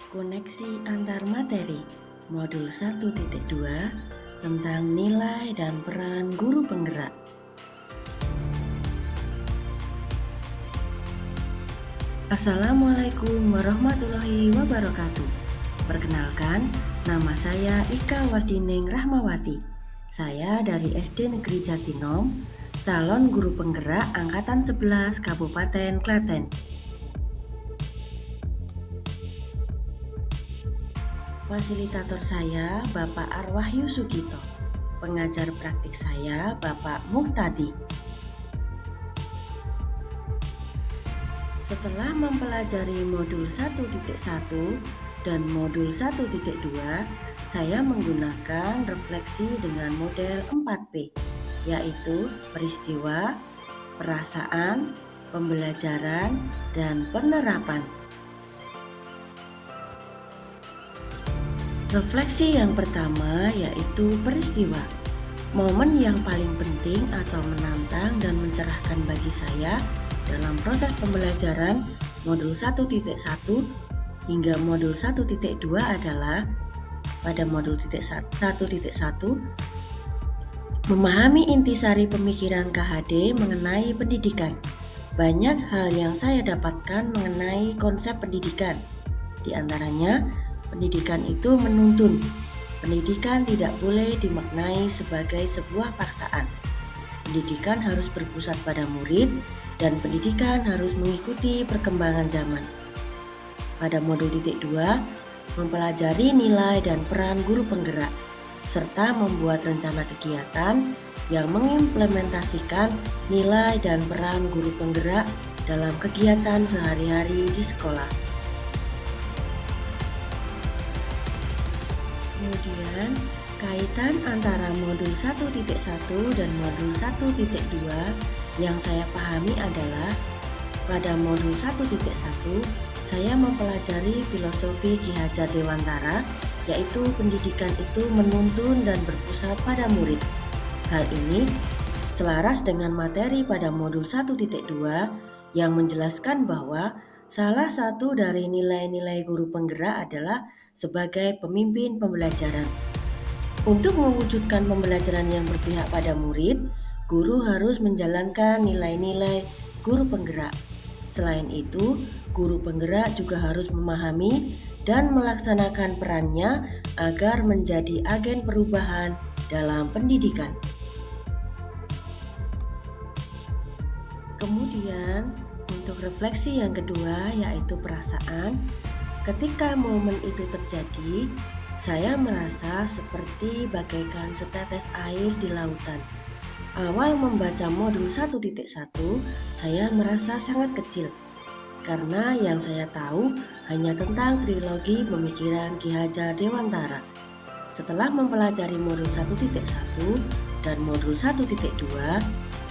Koneksi antar materi modul 1.2 tentang nilai dan peran guru penggerak. Assalamualaikum warahmatullahi wabarakatuh. Perkenalkan, nama saya Ika Wardining Rahmawati. Saya dari SD Negeri Jatinom, calon guru penggerak angkatan 11 Kabupaten Klaten. Fasilitator saya Bapak Arwahyu Sugito. Pengajar praktik saya Bapak Muhtadi. Setelah mempelajari modul 1.1 dan modul 1.2, saya menggunakan refleksi dengan model 4P, yaitu peristiwa, perasaan, pembelajaran, dan penerapan. Refleksi yang pertama yaitu peristiwa. Momen yang paling penting atau menantang dan mencerahkan bagi saya dalam proses pembelajaran modul 1.1 hingga modul 1.2 adalah pada modul 1.1 memahami intisari pemikiran KHD mengenai pendidikan. Banyak hal yang saya dapatkan mengenai konsep pendidikan. Di antaranya, pendidikan itu menuntun. Pendidikan tidak boleh dimaknai sebagai sebuah paksaan. Pendidikan harus berpusat pada murid dan pendidikan harus mengikuti perkembangan zaman. Pada modul 2, mempelajari nilai dan peran guru penggerak, serta membuat rencana kegiatan yang mengimplementasikan nilai dan peran guru penggerak dalam kegiatan sehari-hari di sekolah. Kemudian, kaitan antara modul 1.1 dan modul 1.2 yang saya pahami adalah pada modul 1.1 saya mempelajari filosofi Ki Hajar Dewantara, yaitu pendidikan itu menuntun dan berpusat pada murid. Hal ini selaras dengan materi pada modul 1.2 yang menjelaskan bahwa salah satu dari nilai-nilai guru penggerak adalah sebagai pemimpin pembelajaran. Untuk mewujudkan pembelajaran yang berpihak pada murid, guru harus menjalankan nilai-nilai guru penggerak. Selain itu, guru penggerak juga harus memahami dan melaksanakan perannya agar menjadi agen perubahan dalam pendidikan. Kemudian, untuk refleksi yang kedua yaitu perasaan. Ketika momen itu terjadi, saya merasa seperti bagaikan setetes air di lautan. Awal membaca modul 1.1, saya merasa sangat kecil karena yang saya tahu hanya tentang trilogi pemikiran Ki Hajar Dewantara. Setelah mempelajari modul 1.1 dan modul 1.2,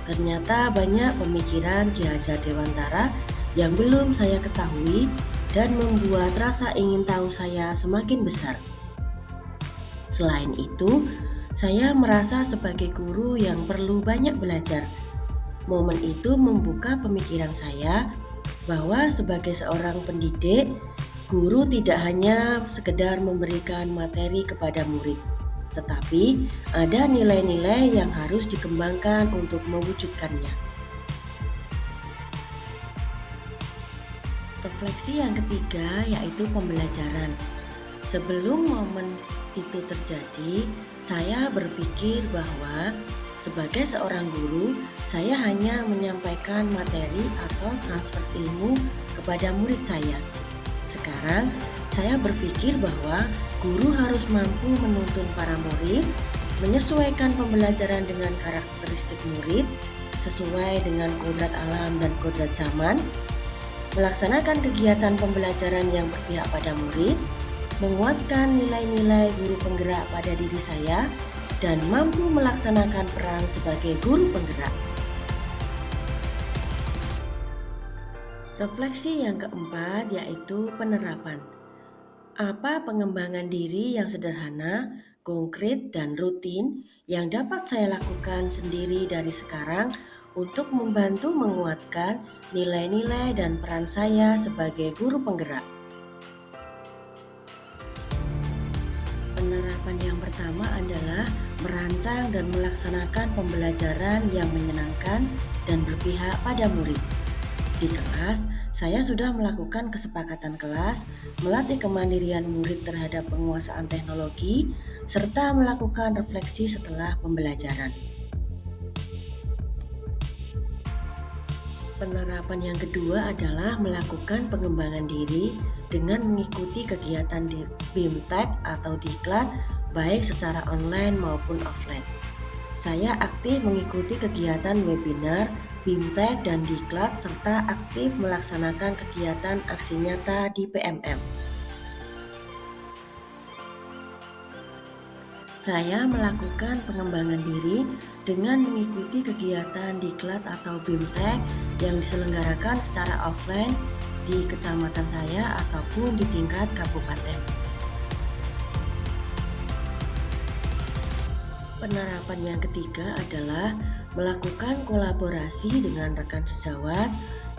ternyata banyak pemikiran Ki Hajar Dewantara yang belum saya ketahui dan membuat rasa ingin tahu saya semakin besar. Selain itu, saya merasa sebagai guru yang perlu banyak belajar. Momen itu membuka pemikiran saya bahwa sebagai seorang pendidik, guru tidak hanya sekedar memberikan materi kepada murid, tetapi ada nilai-nilai yang harus dikembangkan untuk mewujudkannya. Refleksi yang ketiga yaitu pembelajaran. Sebelum momen itu terjadi, saya berpikir bahwa sebagai seorang guru, saya hanya menyampaikan materi atau transfer ilmu kepada murid saya. Sekarang, saya berpikir bahwa guru harus mampu menuntun para murid, menyesuaikan pembelajaran dengan karakteristik murid, sesuai dengan kodrat alam dan kodrat zaman, melaksanakan kegiatan pembelajaran yang berpihak pada murid, menguatkan nilai-nilai guru penggerak pada diri saya, dan mampu melaksanakan peran sebagai guru penggerak. Refleksi yang keempat yaitu penerapan. Apa pengembangan diri yang sederhana, konkret, dan rutin yang dapat saya lakukan sendiri dari sekarang untuk membantu menguatkan nilai-nilai dan peran saya sebagai guru penggerak. Penerapan yang pertama adalah merancang dan melaksanakan pembelajaran yang menyenangkan dan berpihak pada murid. Di kelas, saya sudah melakukan kesepakatan kelas, melatih kemandirian murid terhadap penguasaan teknologi, serta melakukan refleksi setelah pembelajaran. Penerapan yang kedua adalah melakukan pengembangan diri dengan mengikuti kegiatan di BIMTEK atau Diklat baik secara online maupun offline. Saya aktif mengikuti kegiatan webinar, BIMTEK dan Diklat serta aktif melaksanakan kegiatan aksi nyata di PMM. Saya melakukan pengembangan diri dengan mengikuti kegiatan Diklat atau BIMTEK yang diselenggarakan secara offline di kecamatan saya ataupun di tingkat kabupaten. Penerapan yang ketiga adalah melakukan kolaborasi dengan rekan sejawat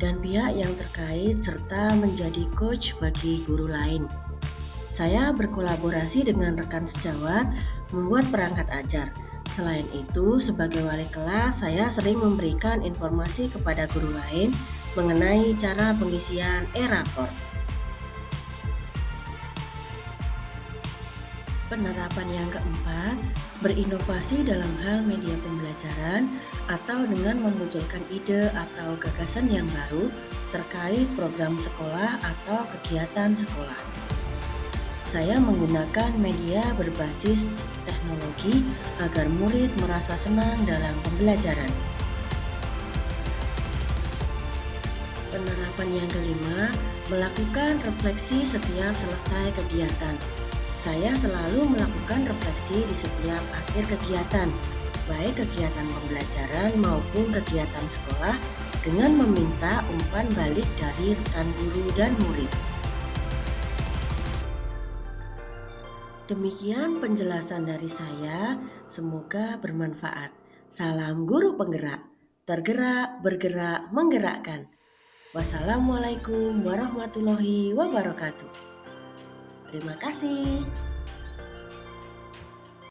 dan pihak yang terkait serta menjadi coach bagi guru lain. Saya berkolaborasi dengan rekan sejawat membuat perangkat ajar. Selain itu, sebagai wali kelas, saya sering memberikan informasi kepada guru lain mengenai cara pengisian e-rapor. Penerapan yang keempat, berinovasi dalam hal media pembelajaran atau dengan memunculkan ide atau gagasan yang baru terkait program sekolah atau kegiatan sekolah. Saya menggunakan media berbasis teknologi agar murid merasa senang dalam pembelajaran. Penerapan yang kelima, melakukan refleksi setiap selesai kegiatan. Saya selalu melakukan refleksi di setiap akhir kegiatan, baik kegiatan pembelajaran maupun kegiatan sekolah, dengan meminta umpan balik dari rekan guru dan murid. Demikian penjelasan dari saya, semoga bermanfaat. Salam guru penggerak, tergerak, bergerak, menggerakkan. Wassalamualaikum warahmatullahi wabarakatuh. Terima kasih.